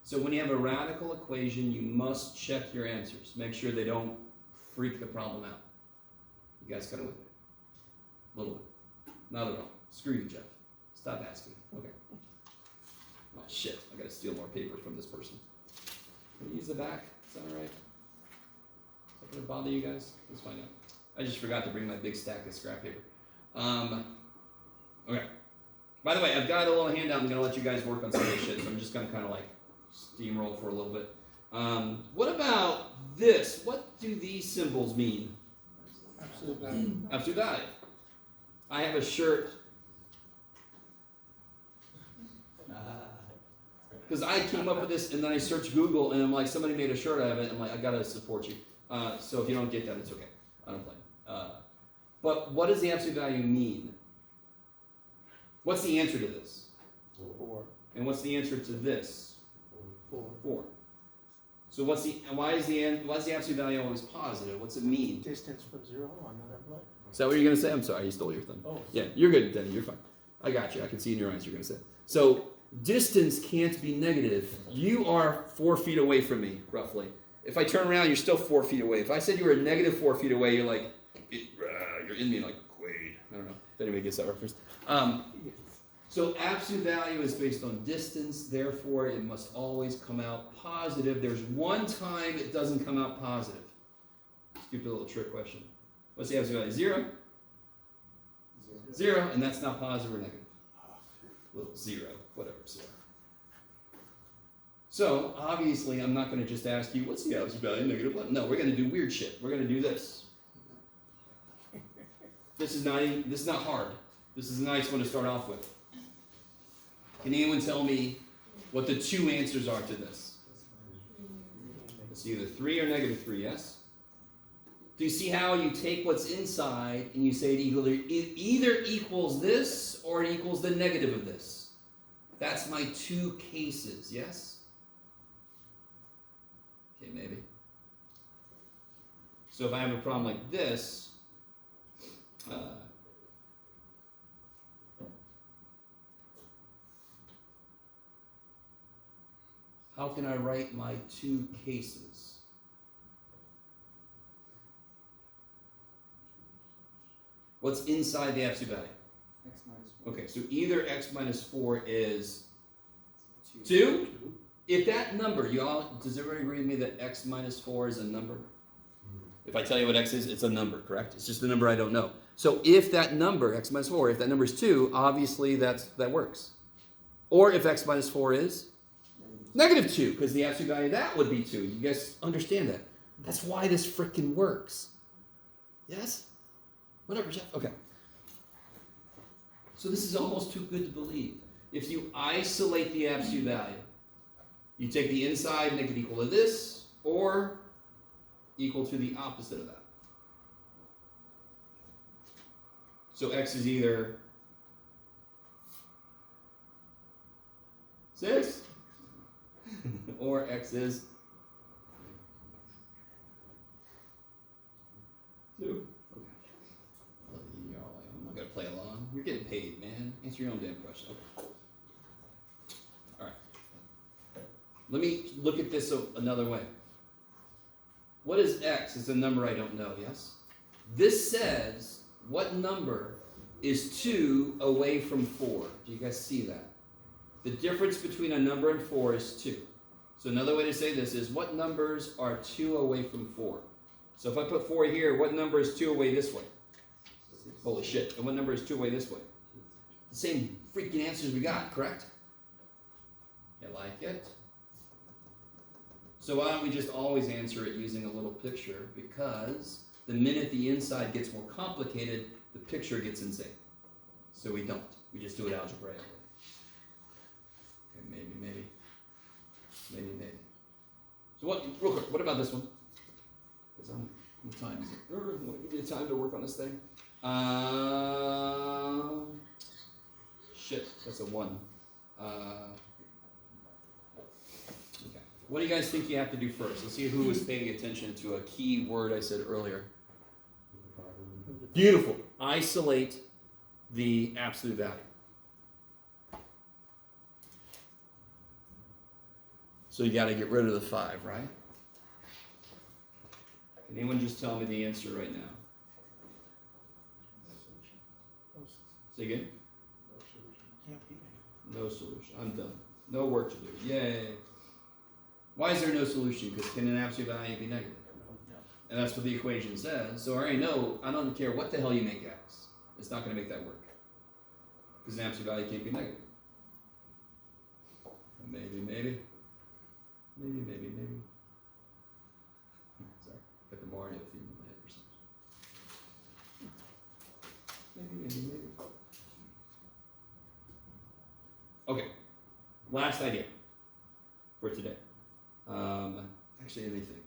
So when you have a radical equation, you must check your answers. Make sure they don't freak the problem out. You guys kind of with me? A little bit. Not at all. Screw you, Jeff. Stop asking. Okay. Oh shit, I gotta steal more paper from this person. Can we use the back? Is that alright? Is that gonna bother you guys? Let's find out. I just forgot to bring my big stack of scrap paper. Okay. By the way, I've got a little handout. I'm gonna let you guys work on some of this shit, so I'm just gonna kind of like steamroll for a little bit. What about this? What do these symbols mean? Absolute value. Absolute value. I have a shirt. Because I came up with this and then I searched Google and I'm like, somebody made a shirt out of it. I'm like, I gotta support you. So if you don't get that, it's okay. I don't blame. But what does the absolute value mean? What's the answer to this? 4. And what's the answer to this? 4. 4. So why is the absolute value always positive? What's it mean? Distance from 0 on another block. Is that what you're gonna say? I'm sorry, you stole your thing. Oh. Yeah, you're good, Denny. You're fine. I got you. I can see in your eyes you're gonna say it. So distance can't be negative. You are 4 feet away from me, roughly. If I turn around, you're still 4 feet away. If I said you were a negative 4 feet away, you're like, you're in me like Quaid. I don't know if anybody gets that reference. So absolute value is based on distance, therefore it must always come out positive. There's one time it doesn't come out positive. Stupid little trick question. What's the absolute value? 0? 0, and that's not positive or negative. Little 0, whatever, 0. So, obviously, I'm not going to just ask you, what's the absolute value? Negative 1. No, we're going to do weird shit. We're going to do this. This is not hard. This is a nice one to start off with. Can anyone tell me what the 2 answers are to this? It's either 3 or negative 3, yes? Do you see how you take what's inside and you say it either equals this or it equals the negative of this? That's my 2 cases, yes? Okay, maybe. So if I have a problem like this, how can I write my 2 cases? What's inside the absolute value? X minus 4. Okay, so either x minus 4 is 2. If that number, does everybody agree with me that x minus 4 is a number? If I tell you what x is, it's a number, correct? It's just a number I don't know. So if that number, x minus 4, if that number is 2, obviously that works. Or if x minus 4 is negative 2, because the absolute value of that would be 2. You guys understand that? That's why this frickin' works. Yes? Whatever, Jeff. Okay. So this is almost too good to believe. If you isolate the absolute value, you take the inside, make it equal to this, or equal to the opposite of that. So x is either 6, or x is 2. Okay. I'm not going to play along. You're getting paid, man. Answer your own damn question. Okay. All right. Let me look at this another way. What is x? It's a number I don't know, yes? This says, what number is 2 away from 4? Do you guys see that? The difference between a number and 4 is 2. So another way to say this is, what numbers are 2 away from 4? So if I put 4 here, what number is 2 away this way? Holy shit. And what number is 2 away this way? The same freaking answers we got, correct? You like it? So why don't we just always answer it using a little picture? Because the minute the inside gets more complicated, the picture gets insane. So we don't. We just do it algebraically. Okay, maybe. So what, real quick, what about this one? Because what time is it? Give me time to work on this thing. Shit, that's a 1. Okay. What do you guys think you have to do first? Let's see who was paying attention to a key word I said earlier. Beautiful. Isolate the absolute value. So you got to get rid of the 5, right? Can anyone just tell me the answer right now? Say again? Can't be No solution. I'm done. No work to do. Yay. Why is there no solution? Because can an absolute value be negative? And that's what the equation says. So I already know, I don't care what the hell you make x. It's not going to make that work. Because an absolute value can't be negative. Maybe. Sorry. Got the Mario theme in my head for some reason. Maybe. Okay. Last idea for today. Actually, let me think.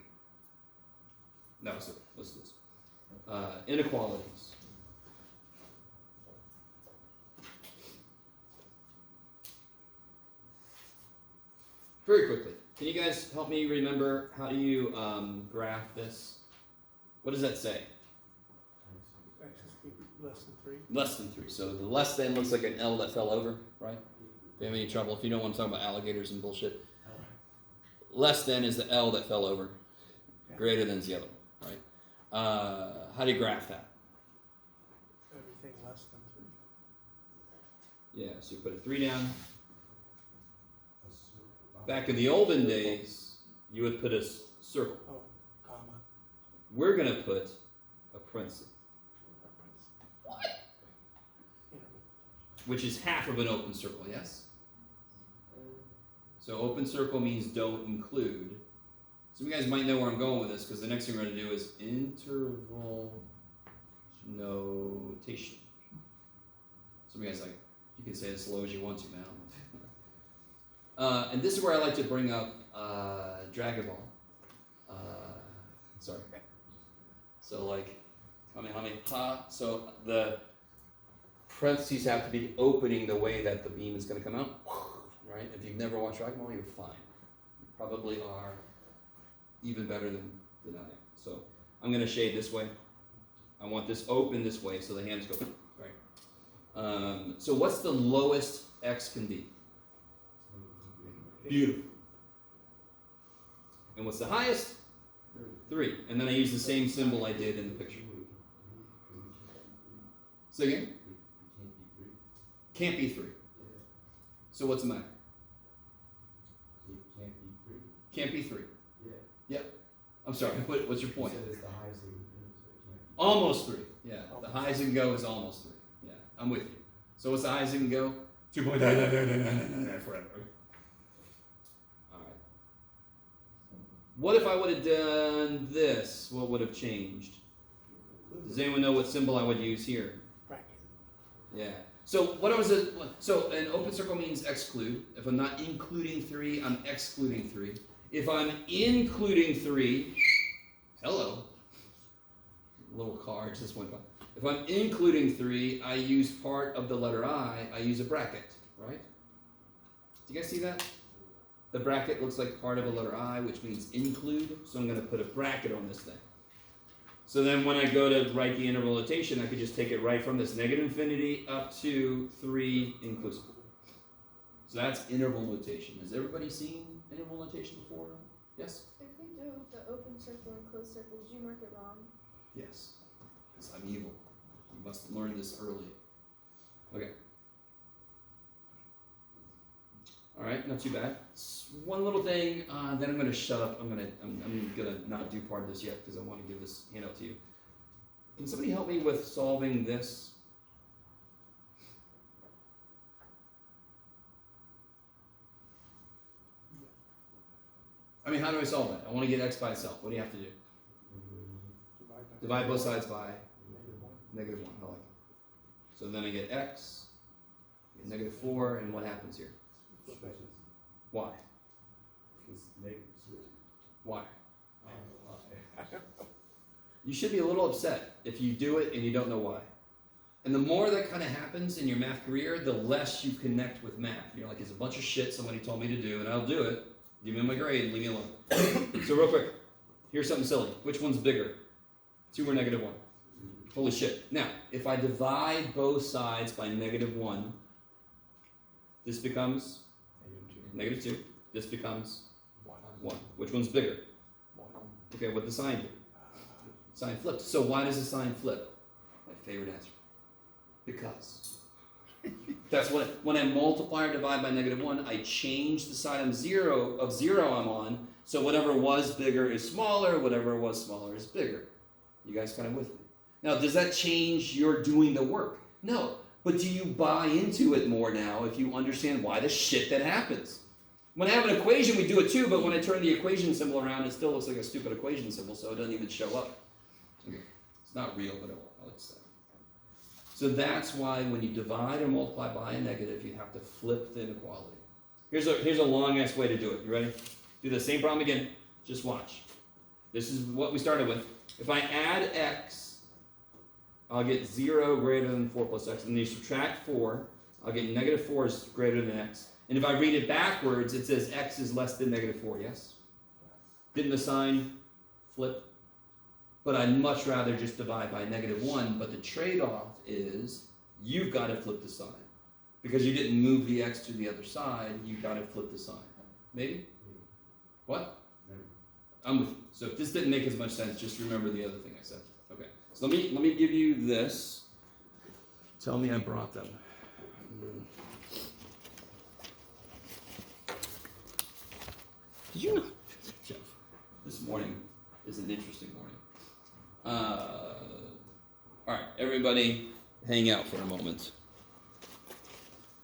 No, so let's do this. Inequalities. Very quickly, can you guys help me remember how do you graph this? What does that say? x is less than 3. Less than 3. So the less than looks like an L that fell over, right? If you have any trouble, if you don't want to talk about alligators and bullshit, less than is the L that fell over. Greater than is the other one, right? How do you graph that? Everything less than 3. Yeah, so you put a 3 down. Back in the olden days, you would put a circle. Oh, comma. We're going to put a parenthesis. What? Which is half of an open circle, yes? So open circle means don't include. Some of you guys might know where I'm going with this because the next thing we're going to do is interval notation. Some of you guys like, you can say it as slow as you want to, man. And this is where I like to bring up Dragon Ball. Sorry. So like, ha. So the parentheses have to be opening the way that the beam is going to come out. Right? If you've never watched Dragon Ball, you're fine. You probably are even better than I am. So I'm going to shade this way. I want this open this way so the hands go right. So what's the lowest x can be? Beautiful. And what's the highest? 3. And then I use the same symbol I did in the picture. Say again? Can't be 3. So what's the matter? Can't be 3. Yeah. Yep. I'm sorry, what's your point? You said it's the highest it can do, so it can't be. Almost 3. Yeah, the highest it can go is almost 3. Yeah, I'm with you. So what's the highest it can go? 2.9 forever. All right. What if I would have done this? What would have changed? Does anyone know what symbol I would use here? Bracket. Yeah. So what was it? So an open circle means exclude. If I'm not including 3, I'm excluding 3. If I'm including 3, hello. Little cards, this one. If I'm including 3, I use part of the letter I use a bracket, right? Do you guys see that? The bracket looks like part of a letter I, which means include. So I'm going to put a bracket on this thing. So then when I go to write the interval notation, I could just take it right from this negative infinity up to 3 inclusive. So that's interval notation. Has everybody seen interval notation before? Yes? If we do the open circle and closed circle, did you mark it wrong? Yes. Because I'm evil. You must learn this early. Okay. All right, not too bad. One little thing, then I'm going to shut up. I'm gonna not do part of this yet because I want to give this handout to you. Can somebody help me with solving this? I mean, how do I solve that? I want to get x by itself. What do you have to do? Divide by Divide both sides by -1. -1. I like it. So then I get x, I get -4, and what happens here? Switches. Why? It's negative switches. Why? I don't know why. You should be a little upset if you do it and you don't know why. And the more that kind of happens in your math career, the less you connect with math. You're like, it's a bunch of shit somebody told me to do, and I'll do it. Give me my grade and leave me alone. So real quick, here's something silly. Which one's bigger? 2 or -1? Holy shit. Now, if I divide both sides by -1, this becomes -2. This becomes 1. Which one's bigger? Okay, what does the sign do? Sign flipped. So why does the sign flip? My favorite answer. Because. That's when I multiply or divide by -1, I change the side of zero I'm on, so whatever was bigger is smaller, whatever was smaller is bigger. You guys kind of with me? Now, does that change your doing the work? No. But do you buy into it more now if you understand why the shit that happens? When I have an equation, we do it too, but when I turn the equation symbol around, it still looks like a stupid equation symbol, so it doesn't even show up. Okay. It's not real, but I like to say. So that's why when you divide or multiply by a negative, you have to flip the inequality. Here's a long-ass way to do it. You ready? Do the same problem again. Just watch. This is what we started with. If I add x, I'll get 0 greater than 4 plus x. And then you subtract 4, I'll get -4 is greater than x. And if I read it backwards, it says x is less than -4, yes? Didn't the sign flip? But I'd much rather just divide by -1, but the trade-off is you've got to flip the sign. Because you didn't move the x to the other side, you've got to flip the sign. Maybe? What? I'm with you. So if this didn't make as much sense, just remember the other thing I said. Okay. So let me give you this. Tell me I brought them. Did you know, Jeff? This morning is an interesting morning. All right, everybody, hang out for a moment.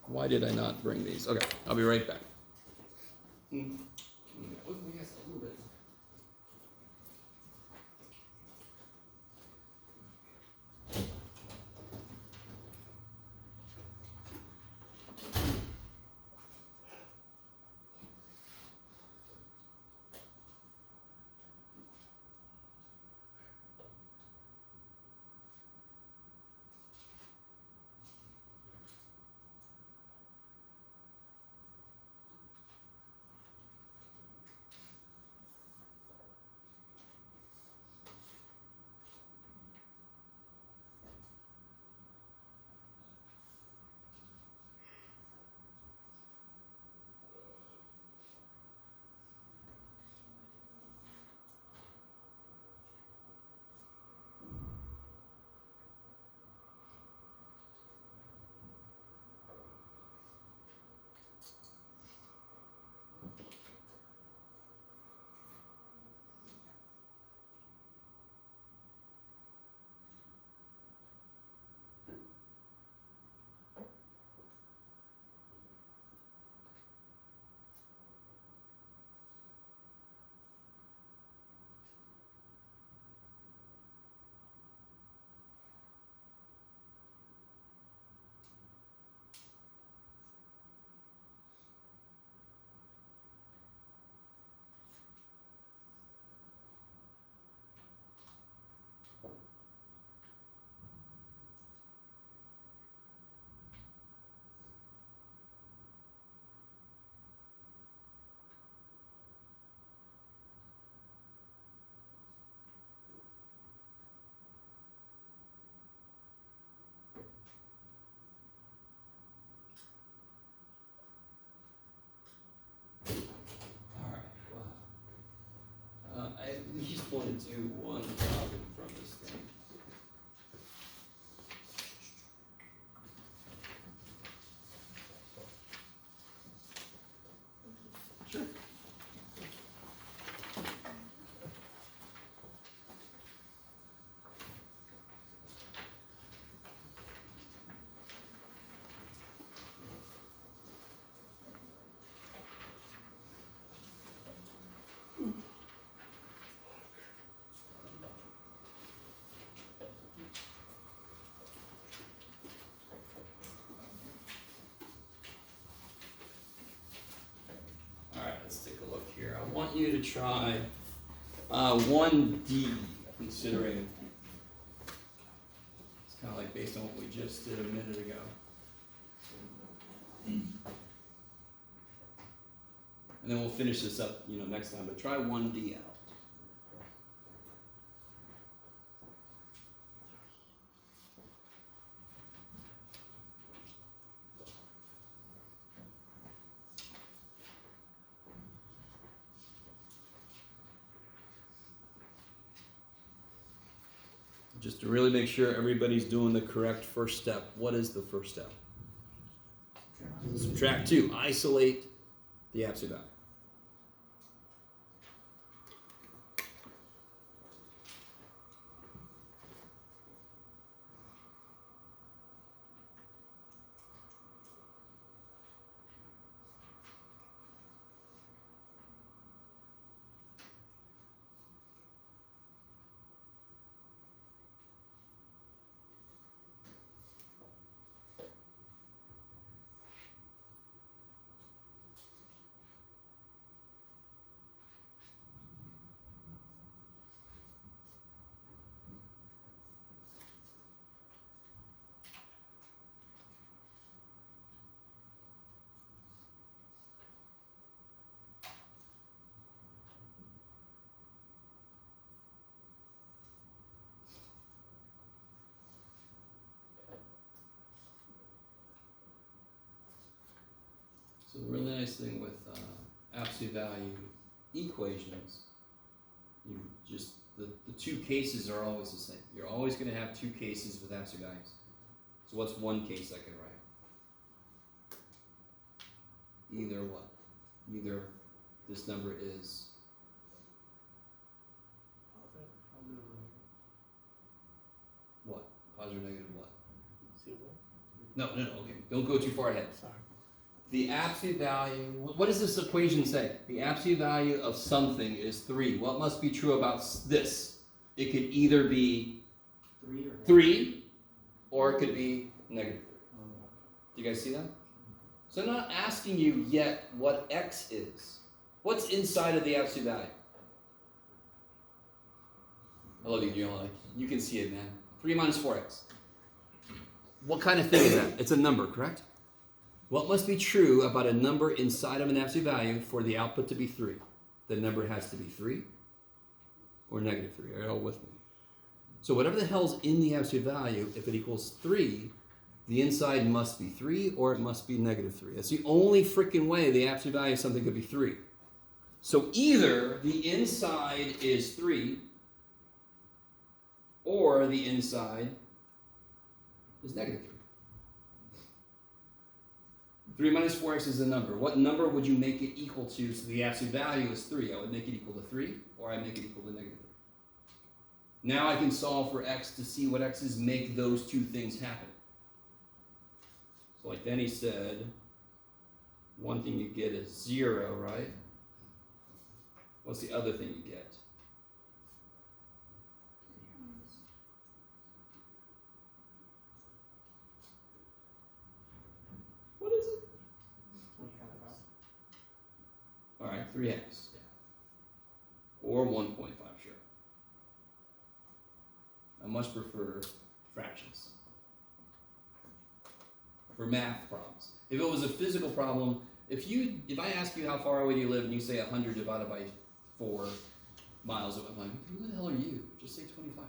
Why did I not bring these? Okay, I'll be right back. I at least want to do one problem from this thing. Sure. here. I want you to try 1D, considering it's kind of like based on what we just did a minute ago. And then we'll finish this up, next time. But try 1D out. Just to really make sure everybody's doing the correct first step. What is the first step? Subtract 2. Isolate the absolute value. So the really nice thing with absolute value equations, the two cases are always the same. You're always going to have two cases with absolute values. So what's one case I can write? Either what? Either this number is what? Positive or negative what? 0. No, okay. Don't go too far ahead. Sorry. The absolute value, what does this equation say? The absolute value of something is 3. What must be true about this? It could either be 3 or it could be negative 3. Do you guys see that? So I'm not asking you yet what x is. What's inside of the absolute value? I love you, Gio. You can see it, man. 3 minus 4x. What kind of thing is that? It's a number, correct? What must be true about a number inside of an absolute value for the output to be 3? The number has to be 3 or negative 3. Are you all with me? So whatever the hell's in the absolute value, if it equals 3, the inside must be 3 or it must be negative 3. That's the only freaking way the absolute value of something could be 3. So either the inside is 3 or the inside is negative 3. 3 minus 4x is a number. What number would you make it equal to so the absolute value is 3? I would make it equal to 3, or I'd make it equal to negative 3. Now I can solve for x to see what x's make those two things happen. So like Denny said, one thing you get is 0, right? What's the other thing you get? What is it? All right, 3x. Or 1.5, sure. I much prefer fractions for math problems. If it was a physical problem, if I ask you how far away do you live and you say 100 divided by 4 miles, I'm like, who the hell are you? Just say 25.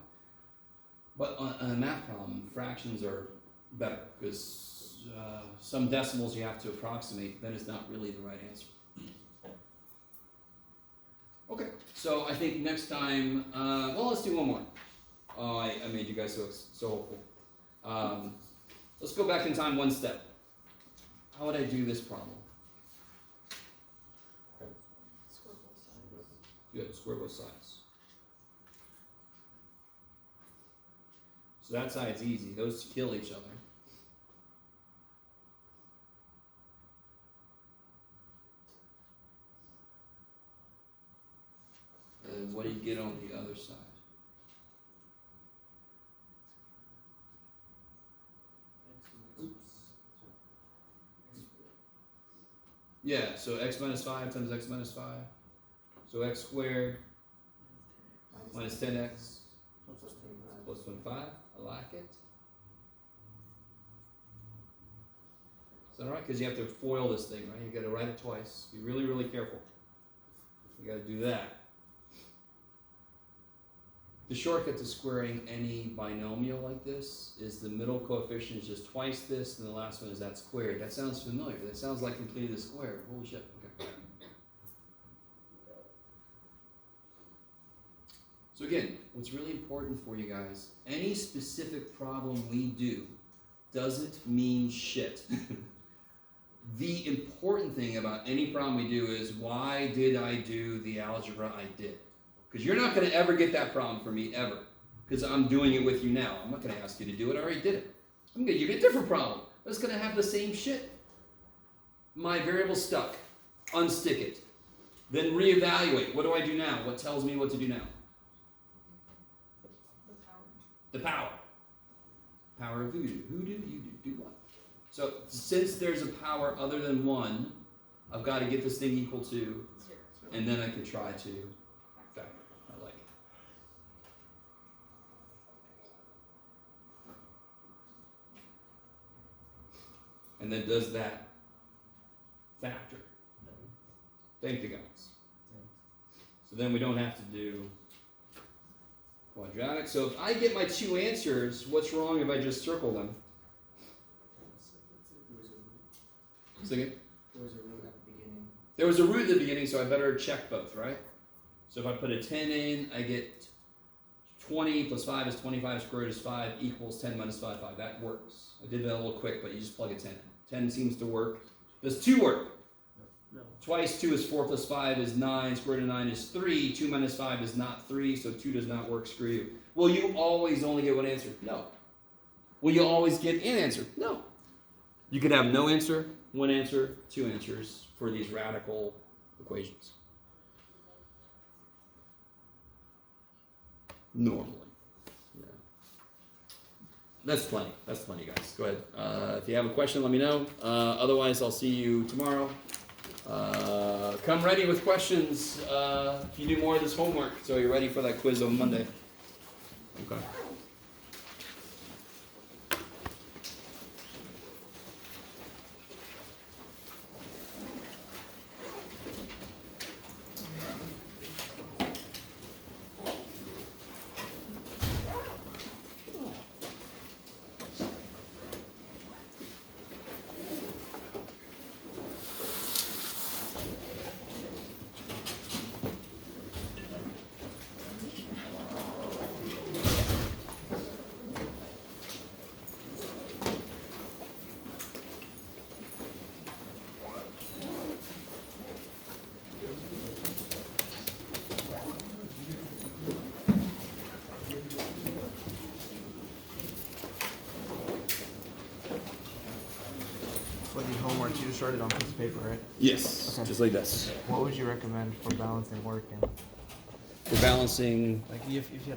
But on a math problem, fractions are better because some decimals you have to approximate, then it's not really the right answer. Okay, so I think next time, let's do one more. Oh, I made you guys so hopeful. Let's go back in time one step. How would I do this problem? Square both sides. Good, square both sides. So that side's easy. Those kill each other. And what do you get on the other side? Yeah, so x minus 5 times x minus 5. So x squared minus 10x plus 25. I like it. Is that right? Because you have to FOIL this thing, right? You got to write it twice. Be really, really careful. You got to do that. The shortcut to squaring any binomial like this is the middle coefficient is just twice this, and the last one is that squared. That sounds familiar. That sounds like completed the square. Holy shit. Okay. So again, what's really important for you guys, any specific problem we do doesn't mean shit. The important thing about any problem we do is, why did I do the algebra I did? Because you're not going to ever get that problem from me, ever. Because I'm doing it with you now. I'm not going to ask you to do it. I already did it. I'm going to give you a different problem. That's going to have the same shit. My variable stuck. Unstick it. Then reevaluate. What do I do now? What tells me what to do now? The power. The power. Power of voodoo. Who do you do? Do what? So since there's a power other than 1, I've got to get this thing equal to, 0. and then I can try to factor. I like it. And then does that factor? Thank the gods. So then we don't have to do quadratic. So if I get my 2 answers, what's wrong if I just circle them? Second? There was a root at the beginning. There was a root at the beginning, so I better check both, right? So if I put a 10 in, I get 20 plus 5 is 25 squared is 5 equals 10 minus 5, 5. That works. I did that a little quick, but you just plug a 10 in. 10 seems to work. Does 2 work? No. Twice 2 is 4 plus 5 is 9. Square root of 9 is 3. 2 minus 5 is not 3, so 2 does not work. Screw you. Will you always only get one answer? No. Will you always get an answer? No. You could have no answer, 1 answer, 2 answers for these radical equations. Normally. Yeah. That's plenty. That's plenty, guys. Go ahead. If you have a question, let me know. Otherwise, I'll see you tomorrow. Come ready with questions if you do more of this homework, so you're ready for that quiz on Monday. Okay. For the homework, you just write it on a piece of paper, right? Yes, Okay. just like this. What would you recommend for balancing work and For balancing, like if you had